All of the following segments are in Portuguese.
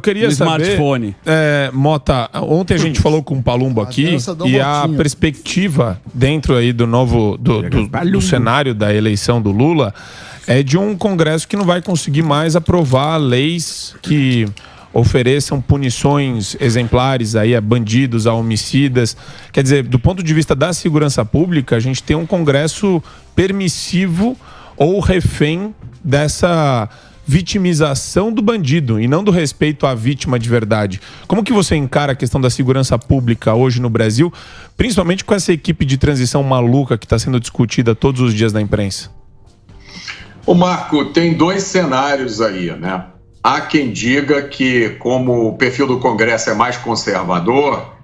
queria saber, smartphone. Mota, ontem a gente falou com o Palumbo aqui e a perspectiva dentro aí do novo do cenário da eleição do Lula é de um Congresso que não vai conseguir mais aprovar leis que ofereçam punições exemplares aí a bandidos, a homicidas. Quer dizer, do ponto de vista da segurança pública, a gente tem um Congresso permissivo ou refém dessa vitimização do bandido e não do respeito à vítima de verdade. Como que você encara a questão da segurança pública hoje no Brasil, principalmente com essa equipe de transição maluca que está sendo discutida todos os dias na imprensa? Ô Marco, tem dois cenários aí, né? Há quem diga que, como o perfil do Congresso é mais conservador,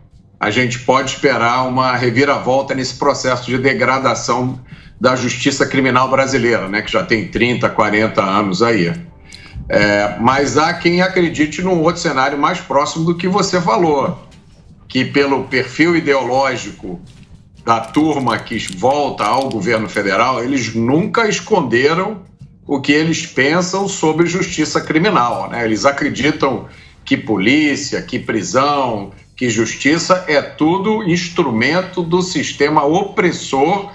a gente pode esperar uma reviravolta nesse processo de degradação da justiça criminal brasileira, né? Que já tem 30, 40 anos aí. Mas há quem acredite num outro cenário mais próximo do que você falou, que pelo perfil ideológico da turma que volta ao governo federal, eles nunca esconderam o que eles pensam sobre justiça criminal, né? Eles acreditam que polícia, que prisão, que justiça é tudo instrumento do sistema opressor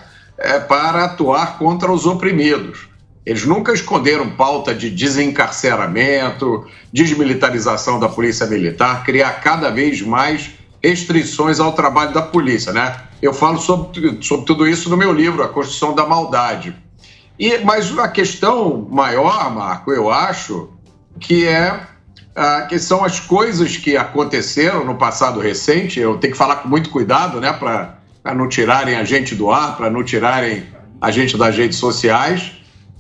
para atuar contra os oprimidos. Eles nunca esconderam pauta de desencarceramento, desmilitarização da polícia militar, criar cada vez mais restrições ao trabalho da polícia, né? Eu falo sobre tudo isso no meu livro, A Construção da Maldade. Mas a questão maior, Marco, eu acho, que são as coisas que aconteceram no passado recente. Eu tenho que falar com muito cuidado, né, para não tirarem a gente do ar, para não tirarem a gente das redes sociais.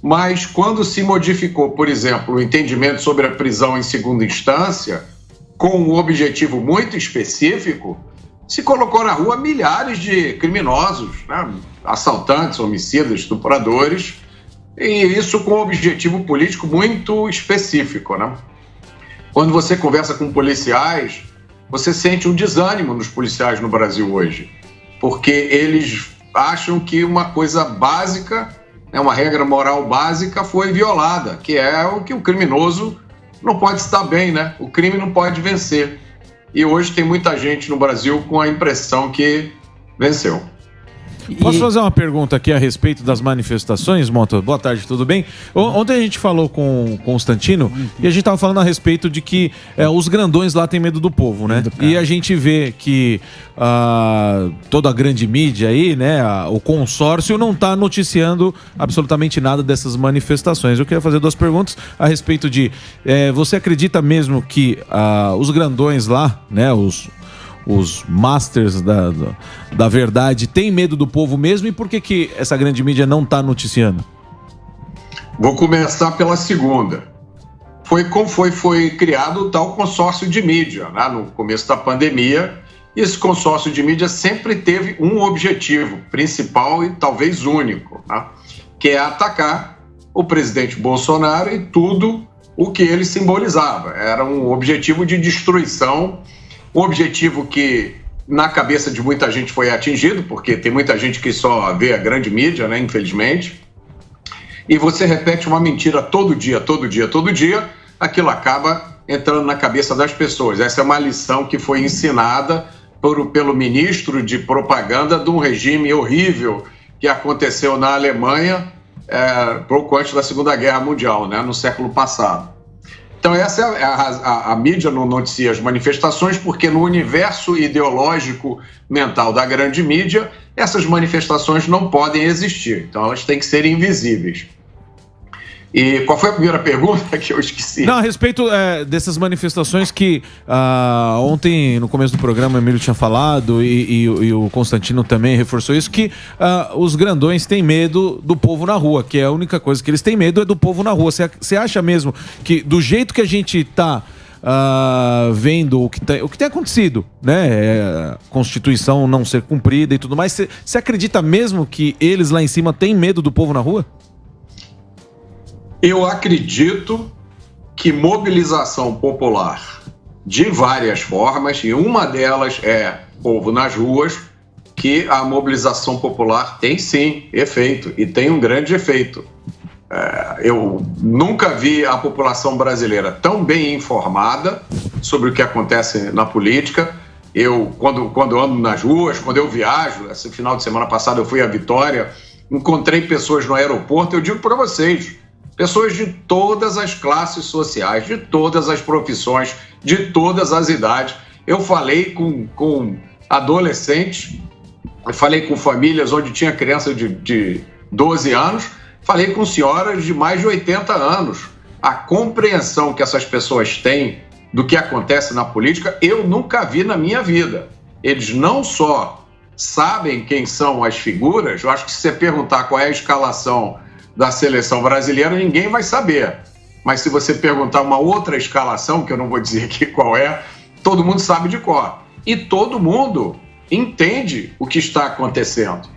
Mas quando se modificou, por exemplo, o entendimento sobre a prisão em segunda instância, com um objetivo muito específico, se colocou na rua milhares de criminosos, né? Assaltantes, homicidas, estupradores, e isso com um objetivo político muito específico, né? Quando você conversa com policiais, você sente um desânimo nos policiais no Brasil hoje, porque eles acham que uma coisa básica, uma regra moral básica foi violada, que é o que o criminoso não pode estar bem, né? O crime não pode vencer. E hoje tem muita gente no Brasil com a impressão que venceu. Posso fazer uma pergunta aqui a respeito das manifestações, Mota? Boa tarde, tudo bem? Ontem a gente falou com o Constantino e a gente estava falando a respeito de que os grandões lá têm medo do povo, né? E a gente vê que toda a grande mídia aí, né, o consórcio não está noticiando absolutamente nada dessas manifestações. Eu queria fazer duas perguntas a respeito de... você acredita mesmo que os grandões lá, né, os masters da verdade têm medo do povo mesmo, e por que essa grande mídia não está noticiando? Vou começar pela segunda. Foi criado o tal consórcio de mídia, né? No começo da pandemia. Esse consórcio de mídia sempre teve um objetivo principal e talvez único, né? Que é atacar o presidente Bolsonaro e tudo o que ele simbolizava. Era um objetivo de destruição. Um objetivo que, na cabeça de muita gente, foi atingido, porque tem muita gente que só vê a grande mídia, né, infelizmente. E você repete uma mentira todo dia, aquilo acaba entrando na cabeça das pessoas. Essa é uma lição que foi ensinada pelo ministro de propaganda de um regime horrível que aconteceu na Alemanha pouco antes da Segunda Guerra Mundial, né, no século passado. Então essa é a mídia não noticia as manifestações porque no universo ideológico mental da grande mídia, essas manifestações não podem existir. Então elas têm que ser invisíveis. E qual foi a primeira pergunta que eu esqueci? Não, a respeito dessas manifestações que ontem, no começo do programa, o Emílio tinha falado e o Constantino também reforçou isso, que os grandões têm medo do povo na rua, que é a única coisa que eles têm medo é do povo na rua. Você acha mesmo que do jeito que a gente está vendo o que tem acontecido, né? Constituição não ser cumprida e tudo mais, você acredita mesmo que eles lá em cima têm medo do povo na rua? Eu acredito que mobilização popular de várias formas, e uma delas é povo nas ruas, que a mobilização popular tem sim efeito, e tem um grande efeito. Eu nunca vi a população brasileira tão bem informada sobre o que acontece na política. Eu, quando ando nas ruas, quando eu viajo, esse final de semana passado eu fui a Vitória, encontrei pessoas no aeroporto, eu digo para vocês, pessoas de todas as classes sociais, de todas as profissões, de todas as idades. Eu falei com adolescentes, eu falei com famílias onde tinha criança de 12 anos, falei com senhoras de mais de 80 anos. A compreensão que essas pessoas têm do que acontece na política, eu nunca vi na minha vida. Eles não só sabem quem são as figuras, eu acho que se você perguntar qual é a escalação da seleção brasileira, ninguém vai saber. Mas se você perguntar uma outra escalação, que eu não vou dizer aqui qual é, todo mundo sabe de cor. E todo mundo entende o que está acontecendo.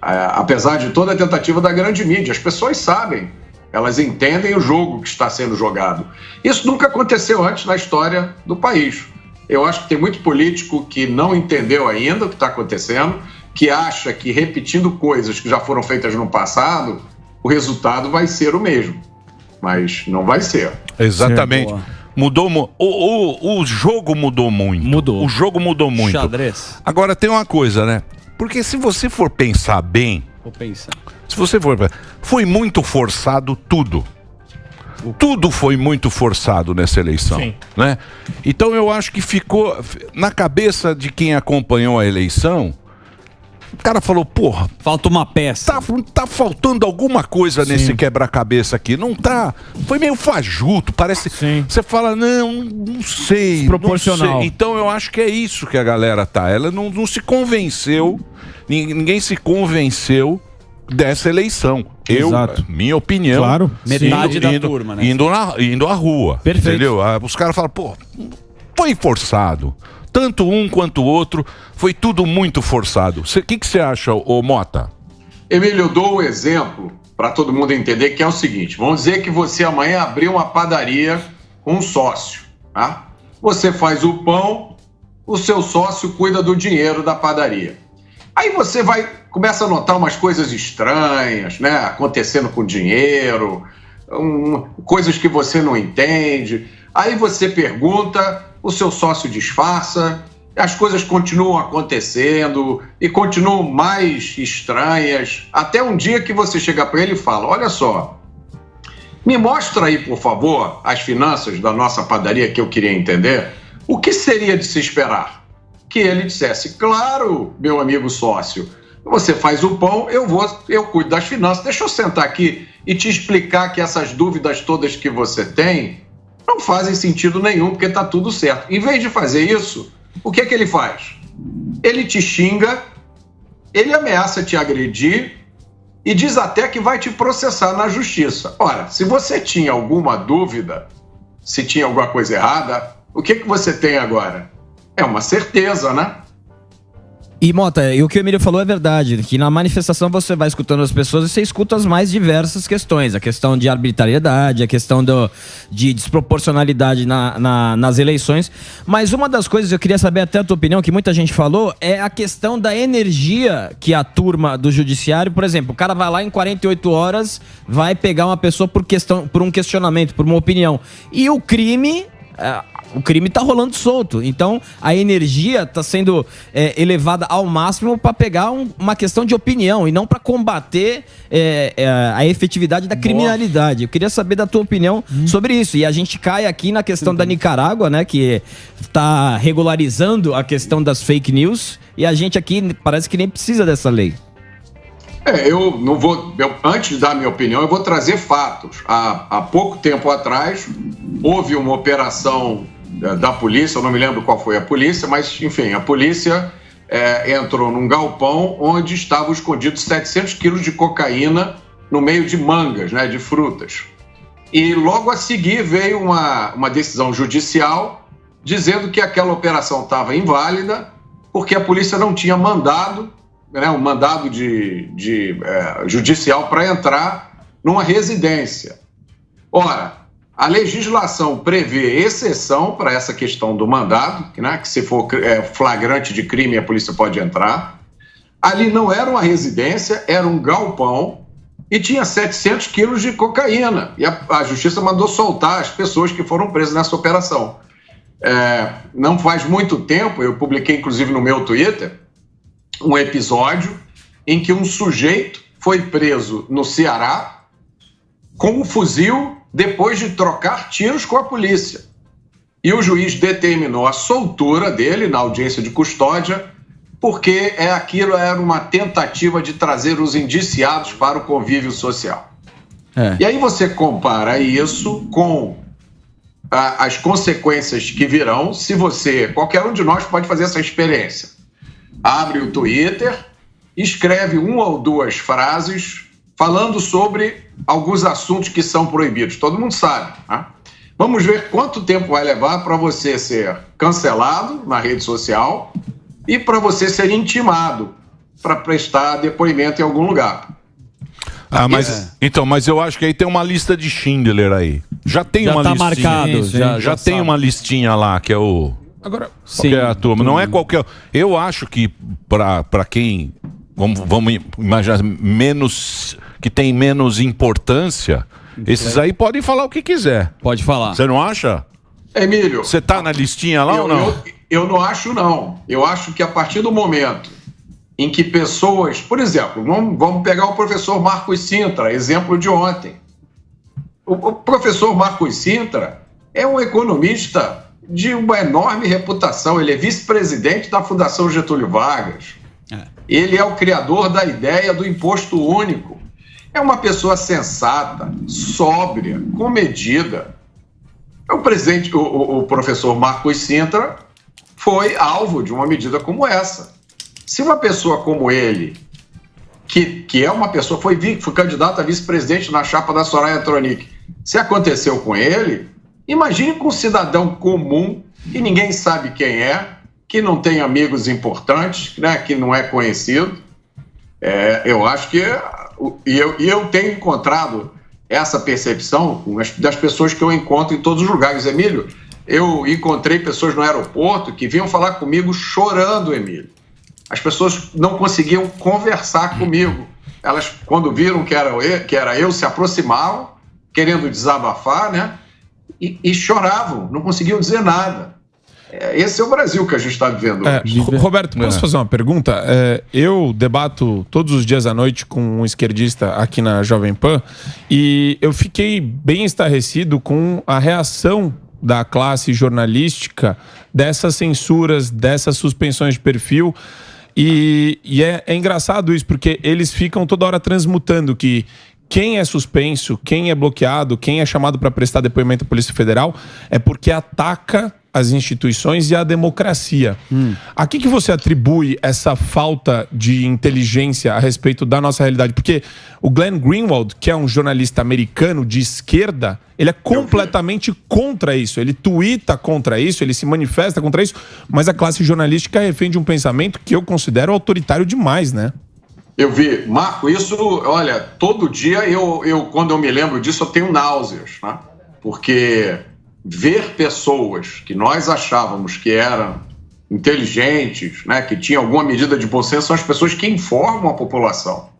Apesar de toda a tentativa da grande mídia, as pessoas sabem, elas entendem o jogo que está sendo jogado. Isso nunca aconteceu antes na história do país. Eu acho que tem muito político que não entendeu ainda o que está acontecendo, que acha que repetindo coisas que já foram feitas no passado, o resultado vai ser o mesmo. Mas não vai ser. Exatamente. Mudou, o jogo mudou muito. Mudou. O jogo mudou muito. Xadrez. Agora tem uma coisa, né? Porque se você for pensar bem... Vou pensar. Se você for... Foi muito forçado tudo. Tudo foi muito forçado nessa eleição. Sim. Né? Então eu acho que ficou... Na cabeça de quem acompanhou a eleição... O cara falou, porra... Falta uma peça. Tá faltando alguma coisa nesse quebra-cabeça aqui. Não tá... Foi meio fajuto, parece... Sim. Você fala, não sei. Desproporcional. Não sei. Então eu acho que é isso que a galera tá. Ela não se convenceu, ninguém se convenceu dessa eleição. Exato. Minha opinião... Claro. Metade da turma, né? Indo à rua. Perfeito. Entendeu? Os caras falam, pô, foi forçado. Tanto um quanto o outro, foi tudo muito forçado. O que você acha, ô Mota? Emílio, eu dou um exemplo para todo mundo entender, que é o seguinte. Vamos dizer que você amanhã abriu uma padaria com um sócio. Tá? Você faz o pão, o seu sócio cuida do dinheiro da padaria. Aí você começa a notar umas coisas estranhas, né, acontecendo com dinheiro, coisas que você não entende. Aí você pergunta... O seu sócio disfarça, as coisas continuam acontecendo e continuam mais estranhas, até um dia que você chega para ele e fala, olha só, me mostra aí, por favor, as finanças da nossa padaria que eu queria entender, o que seria de se esperar? Que ele dissesse, claro, meu amigo sócio, você faz o pão, eu cuido das finanças, deixa eu sentar aqui e te explicar que essas dúvidas todas que você tem não fazem sentido nenhum, porque está tudo certo. Em vez de fazer isso, o que é que ele faz? Ele te xinga, ele ameaça te agredir e diz até que vai te processar na justiça. Ora, se você tinha alguma dúvida, se tinha alguma coisa errada, o que você tem agora? É uma certeza, né? E, Mota, o que o Emílio falou é verdade, que na manifestação você vai escutando as pessoas e você escuta as mais diversas questões, a questão de arbitrariedade, a questão de desproporcionalidade nas eleições, mas uma das coisas, eu queria saber até a tua opinião, que muita gente falou, é a questão da energia que a turma do judiciário, por exemplo, o cara vai lá em 48 horas, vai pegar uma pessoa por um questionamento, por uma opinião, e o crime... O crime tá rolando solto, então a energia tá sendo elevada ao máximo para pegar uma questão de opinião e não para combater a efetividade da criminalidade. Eu queria saber da tua opinião sobre isso. E a gente cai aqui na questão da Nicarágua, né, que tá regularizando a questão das fake news, e a gente aqui parece que nem precisa dessa lei. Eu não vou... antes de dar minha opinião, eu vou trazer fatos. Há pouco tempo atrás, houve uma operação da polícia, eu não me lembro qual foi a polícia, mas, enfim, a polícia entrou num galpão onde estavam escondidos 700 quilos de cocaína no meio de mangas, né, de frutas. E logo a seguir veio uma decisão judicial dizendo que aquela operação estava inválida porque a polícia não tinha mandado, né, um mandado judicial para entrar numa residência. Ora, a legislação prevê exceção para essa questão do mandado, né, que se for flagrante de crime a polícia pode entrar. Ali não era uma residência, era um galpão e tinha 700 quilos de cocaína. E a justiça mandou soltar as pessoas que foram presas nessa operação. não faz muito tempo, eu publiquei inclusive no meu Twitter, um episódio em que um sujeito foi preso no Ceará com um fuzil depois de trocar tiros com a polícia. E o juiz determinou a soltura dele na audiência de custódia, porque aquilo era uma tentativa de trazer os indiciados para o convívio social. E aí você compara isso com as consequências que virão se qualquer um de nós pode fazer essa experiência. Abre o Twitter, escreve 1 ou 2 frases falando sobre alguns assuntos que são proibidos. Todo mundo sabe, né? Vamos ver quanto tempo vai levar para você ser cancelado na rede social e para você ser intimado para prestar depoimento em algum lugar. Mas eu acho que aí tem uma lista de Schindler aí. Já tem uma listinha. Marcado, já tem uma listinha lá, que é o... Agora, que é a turma. Não é qualquer... Eu acho que para quem... Vamos imaginar que tem menos importância, esses aí podem falar o que quiser. Pode falar. Você não acha? Emílio... Você tá na listinha lá ou não? Eu não acho, não. Eu acho que a partir do momento em que pessoas... Por exemplo, vamos pegar o professor Marcos Sintra, exemplo de ontem. O professor Marcos Sintra é um economista de uma enorme reputação. Ele é vice-presidente da Fundação Getúlio Vargas. Ele é o criador da ideia do imposto único. É uma pessoa sensata, sóbria, comedida. O professor Marcos Sintra foi alvo de uma medida como essa. Se uma pessoa como ele, que é uma pessoa, foi candidato a vice-presidente na chapa da Soraya Tronic, se aconteceu com ele, imagine com um cidadão comum, que ninguém sabe quem é, que não tem amigos importantes, né, que não é conhecido. Eu acho que... eu tenho encontrado essa percepção das pessoas que eu encontro em todos os lugares. Emílio, eu encontrei pessoas no aeroporto que vinham falar comigo chorando, Emílio. As pessoas não conseguiam conversar comigo. Elas, quando viram que era eu, se aproximavam, querendo desabafar, né? E choravam, não conseguiam dizer nada. Esse é o Brasil que a gente está vivendo hoje. Roberto, posso fazer uma pergunta? Eu debato todos os dias à noite com um esquerdista aqui na Jovem Pan e eu fiquei bem estarrecido com a reação da classe jornalística dessas censuras, dessas suspensões de perfil. E é engraçado isso, porque eles ficam toda hora transmutando que quem é suspenso, quem é bloqueado, quem é chamado para prestar depoimento à Polícia Federal é porque ataca as instituições e a democracia. A que você atribui essa falta de inteligência a respeito da nossa realidade? Porque o Glenn Greenwald, que é um jornalista americano de esquerda, ele é completamente contra isso. Ele tuita contra isso, ele se manifesta contra isso, mas a classe jornalística é refém de um pensamento que eu considero autoritário demais, né? Eu vi. Marco, isso, olha, todo dia quando eu me lembro disso, eu tenho náuseas, né? Porque ver pessoas que nós achávamos que eram inteligentes, né, que tinham alguma medida de bom senso, são as pessoas que informam a população.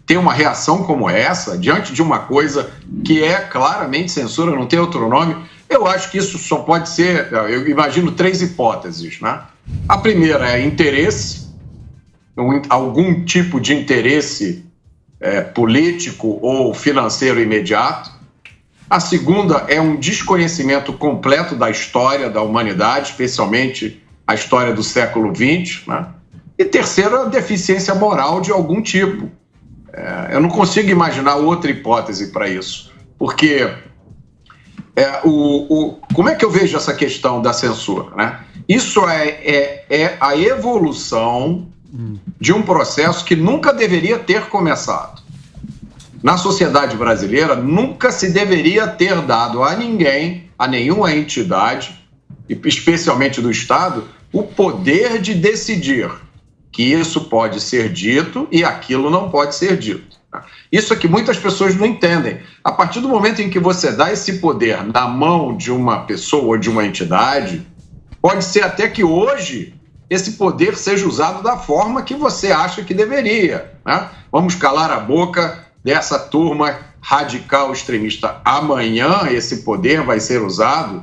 Ter uma reação como essa, diante de uma coisa que é claramente censura, não tem outro nome, eu acho que isso só pode ser, eu imagino 3 hipóteses, né? A primeira é interesse, algum tipo de interesse político ou financeiro imediato. A segunda é um desconhecimento completo da história da humanidade, especialmente a história do século XX, né? E terceira, a deficiência moral de algum tipo. Eu não consigo imaginar outra hipótese para isso, porque como é que eu vejo essa questão da censura, né? Isso é a evolução de um processo que nunca deveria ter começado. Na sociedade brasileira, nunca se deveria ter dado a ninguém, a nenhuma entidade, especialmente do Estado, o poder de decidir que isso pode ser dito e aquilo não pode ser dito. Isso é que muitas pessoas não entendem. A partir do momento em que você dá esse poder na mão de uma pessoa ou de uma entidade, pode ser até que hoje esse poder seja usado da forma que você acha que deveria, né? Vamos calar a boca dessa turma radical extremista. Amanhã esse poder vai ser usado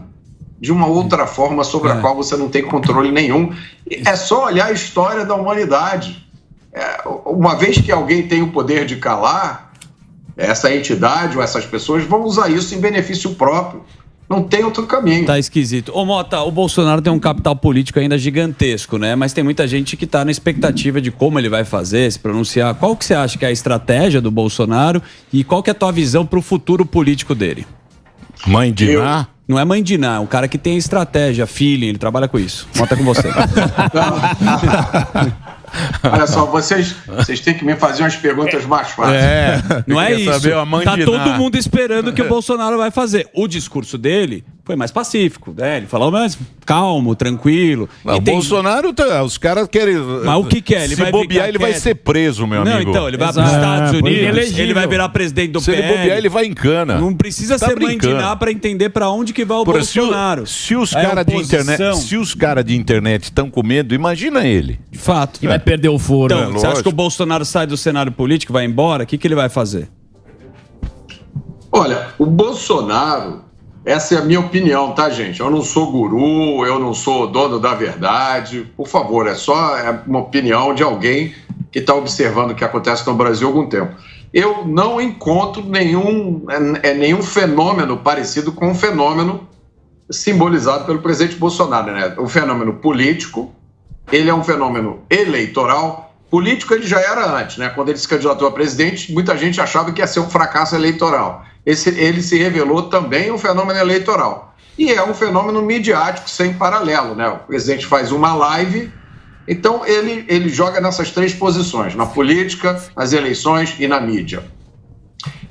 de uma outra forma sobre a qual você não tem controle nenhum. É só olhar a história da humanidade. Uma vez que alguém tem o poder de calar, essa entidade ou essas pessoas vão usar isso em benefício próprio. Não tem outro caminho. Tá esquisito. Ô Mota, o Bolsonaro tem um capital político ainda gigantesco, né? Mas tem muita gente que tá na expectativa de como ele vai fazer, se pronunciar. Qual que você acha que é a estratégia do Bolsonaro e qual que é a tua visão pro futuro político dele? Mãe de Ná? Não é mãe de Ná, é um cara que tem estratégia, feeling, ele trabalha com isso. Mota com você. Olha só, vocês têm que me fazer umas perguntas mais fáceis. Não é isso. Tá todo mundo esperando o que o Bolsonaro vai fazer. O discurso dele foi mais pacífico, né? Ele falou mais calmo, tranquilo. O Bolsonaro, os caras querem... Mas o que é? Ele se bobear, ele vai ser preso, meu amigo. Não, então, ele vai para os Estados Unidos, ele vai virar presidente do PL. Se ele bobear, ele vai em cana. Não precisa ser mãe de Ná para entender para onde que vai o Bolsonaro. Se os caras de internet estão com medo, imagina ele. De fato. E vai perder o foro. Então, você acha que o Bolsonaro sai do cenário político, vai embora? O que ele vai fazer? Olha, o Bolsonaro... Essa é a minha opinião, tá, gente? Eu não sou guru, eu não sou dono da verdade. Por favor, é só uma opinião de alguém que está observando o que acontece no Brasil há algum tempo. Eu não encontro nenhum fenômeno parecido com o fenômeno simbolizado pelo presidente Bolsonaro, né? O fenômeno político, ele é um fenômeno eleitoral. Político ele já era antes, né? Quando ele se candidatou a presidente, muita gente achava que ia ser um fracasso eleitoral. Ele se revelou também um fenômeno eleitoral. E é um fenômeno midiático sem paralelo, né? O presidente faz uma live, então ele joga nessas três posições, na política, nas eleições e na mídia.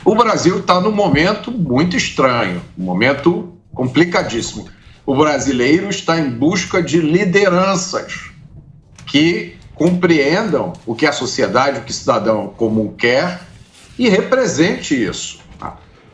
O Brasil está num momento muito estranho, um momento complicadíssimo. O brasileiro está em busca de lideranças que compreendam o que a sociedade, o que o cidadão comum quer e represente isso.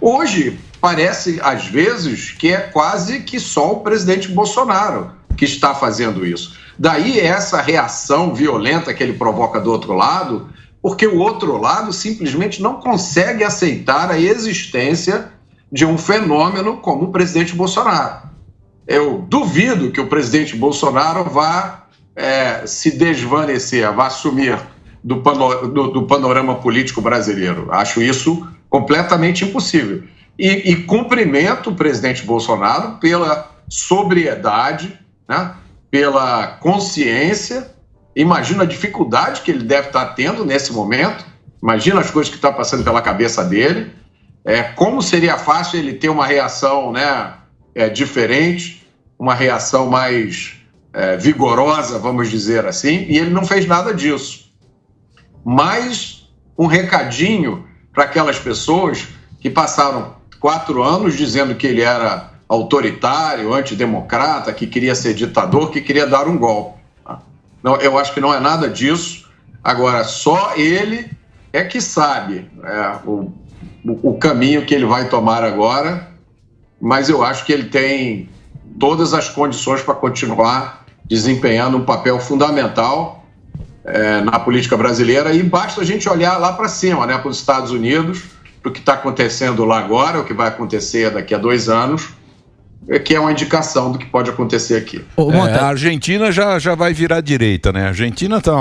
Hoje, parece, às vezes, que é quase que só o presidente Bolsonaro que está fazendo isso. Daí essa reação violenta que ele provoca do outro lado, porque o outro lado simplesmente não consegue aceitar a existência de um fenômeno como o presidente Bolsonaro. Eu duvido que o presidente Bolsonaro vá se desvanecer, vá sumir do panorama político brasileiro. Acho isso completamente impossível. E cumprimento o presidente Bolsonaro pela sobriedade, né, pela consciência. Imagina a dificuldade que ele deve estar tendo nesse momento. Imagina as coisas que estão passando pela cabeça dele. Como seria fácil ele ter uma reação, né, diferente, uma reação mais vigorosa, vamos dizer assim, e ele não fez nada disso. Mas um recadinho para aquelas pessoas que passaram 4 anos dizendo que ele era autoritário, antidemocrata, que queria ser ditador, que queria dar um golpe. Não, eu acho que não é nada disso. Agora, só ele é que sabe o caminho que ele vai tomar agora, mas eu acho que ele tem todas as condições para continuar desempenhando um papel fundamental na política brasileira, e basta a gente olhar lá para cima, né, para os Estados Unidos, para o que está acontecendo lá agora, o que vai acontecer daqui a 2 anos, que é uma indicação do que pode acontecer aqui. A Argentina já vai virar direita, né? A Argentina tá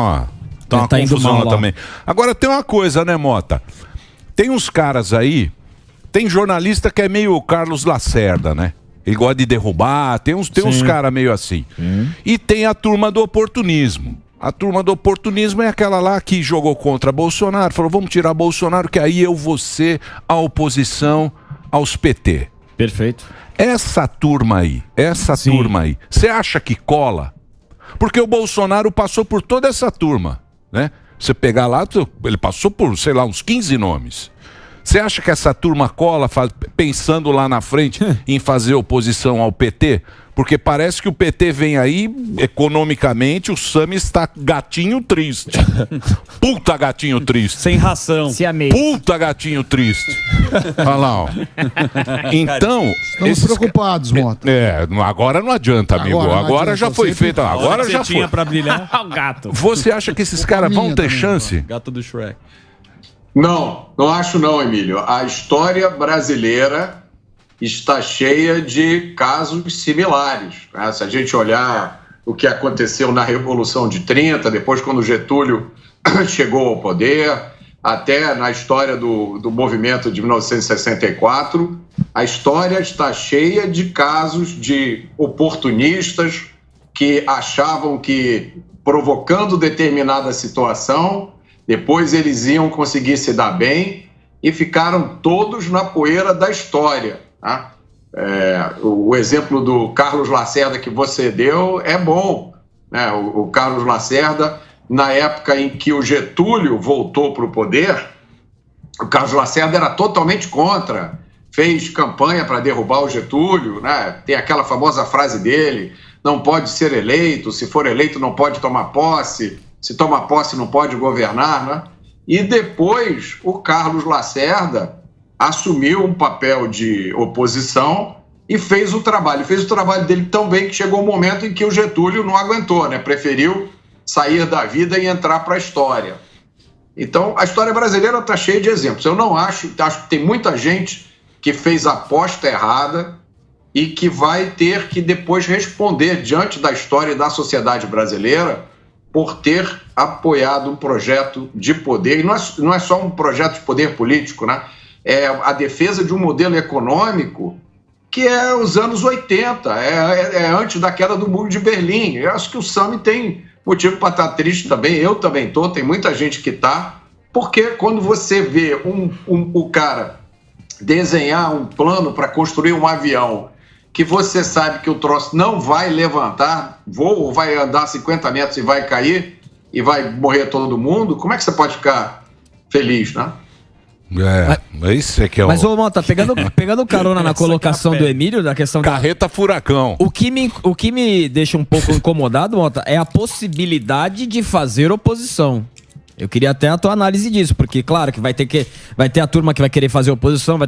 uma confusão lá também. Agora tem uma coisa, né, Mota? Tem uns caras aí, tem jornalista que é meio Carlos Lacerda, né? Ele gosta de derrubar, tem uns caras meio assim. E tem a turma do oportunismo. A turma do oportunismo é aquela lá que jogou contra Bolsonaro, falou, vamos tirar Bolsonaro, que aí eu vou ser a oposição aos PT. Perfeito. Essa turma aí, você acha que cola? Porque o Bolsonaro passou por toda essa turma, né? Você pegar lá, ele passou por, sei lá, uns 15 nomes. Você acha que essa turma cola pensando lá na frente em fazer oposição ao PT? Porque parece que o PT vem aí, economicamente, o Sami está gatinho triste. Puta gatinho triste. Sem ração. Puta gatinho triste. Olha lá, ó. Então... Estamos preocupados, Mota. Agora não adianta, amigo. Agora já foi feito. Agora já foi. Pra brilhar. O gato. Você acha que esses caras vão ter chance? Gato do Shrek. Não acho não, Emílio. A história brasileira está cheia de casos similares, né? Se a gente olhar o que aconteceu na Revolução de 30, depois quando Getúlio chegou ao poder, até na história do movimento de 1964, a história está cheia de casos de oportunistas que achavam que, provocando determinada situação, depois eles iam conseguir se dar bem e ficaram todos na poeira da história, tá? O exemplo do Carlos Lacerda que você deu é bom, né? O Carlos Lacerda, na época em que o Getúlio voltou para o poder, o Carlos Lacerda era totalmente contra, fez campanha para derrubar o Getúlio, né? Tem aquela famosa frase dele: não pode ser eleito, se for eleito não pode tomar posse, se toma posse não pode governar, né? E depois o Carlos Lacerda assumiu um papel de oposição e fez o trabalho dele tão bem que chegou um momento em que o Getúlio não aguentou, né? Preferiu sair da vida e entrar para a história. Então, a história brasileira está cheia de exemplos. Eu não acho que tem muita gente que fez a aposta errada e que vai ter que depois responder diante da história e da sociedade brasileira por ter apoiado um projeto de poder. E não é só um projeto de poder político, né? É a defesa de um modelo econômico que é os anos 80, é antes da queda do Muro de Berlim. Eu acho que o Sami tem motivo para estar triste também, eu também estou, tem muita gente que está, porque quando você vê o cara desenhar um plano para construir um avião que você sabe que o troço não vai levantar, ou vai andar 50 metros e vai cair, e vai morrer todo mundo, como é que você pode ficar feliz, né? Isso é que é Mas, ô Mota, pegando carona na colocação do Emílio, da questão carreta furacão. O que me deixa um pouco incomodado, Mota, é a possibilidade de fazer oposição. Eu queria até a tua análise disso, porque, claro, que vai ter a turma que vai querer fazer oposição,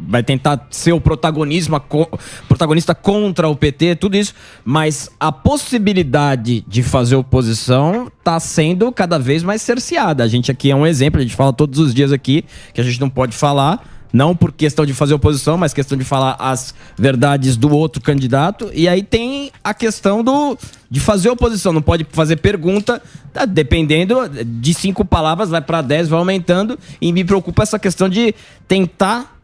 vai tentar ser o protagonista contra o PT, tudo isso, mas a possibilidade de fazer oposição está sendo cada vez mais cerceada. A gente aqui é um exemplo, a gente fala todos os dias aqui que a gente não pode falar, não por questão de fazer oposição, mas questão de falar as verdades do outro candidato. E aí tem a questão de fazer oposição, não pode fazer pergunta, tá, dependendo de 5 palavras, vai para 10, vai aumentando, e me preocupa essa questão de tentar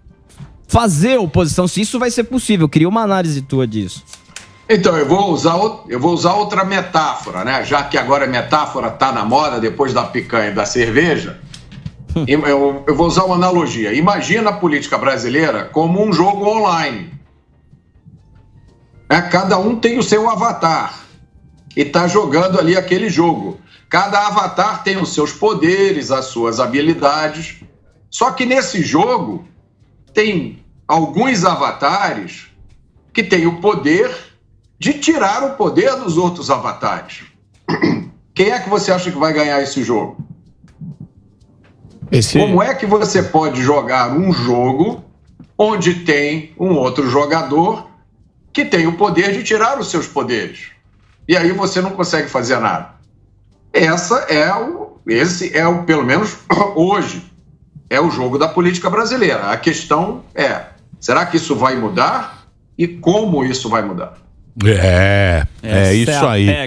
fazer oposição, se isso vai ser possível. Eu queria uma análise tua disso. Então, eu vou usar outra metáfora, né? Já que agora a metáfora está na moda depois da picanha e da cerveja, eu vou usar uma analogia. Imagina a política brasileira como um jogo online. Cada um tem o seu avatar e está jogando ali aquele jogo. Cada avatar tem os seus poderes, as suas habilidades. Só que nesse jogo tem alguns avatares que têm o poder de tirar o poder dos outros avatares. Quem é que você acha que vai ganhar esse jogo? Como é que você pode jogar um jogo onde tem um outro jogador que tem o poder de tirar os seus poderes? E aí você não consegue fazer nada. Esse é o, pelo menos hoje, é o jogo da política brasileira. A questão é, será que isso vai mudar? E como isso vai mudar? É isso aí.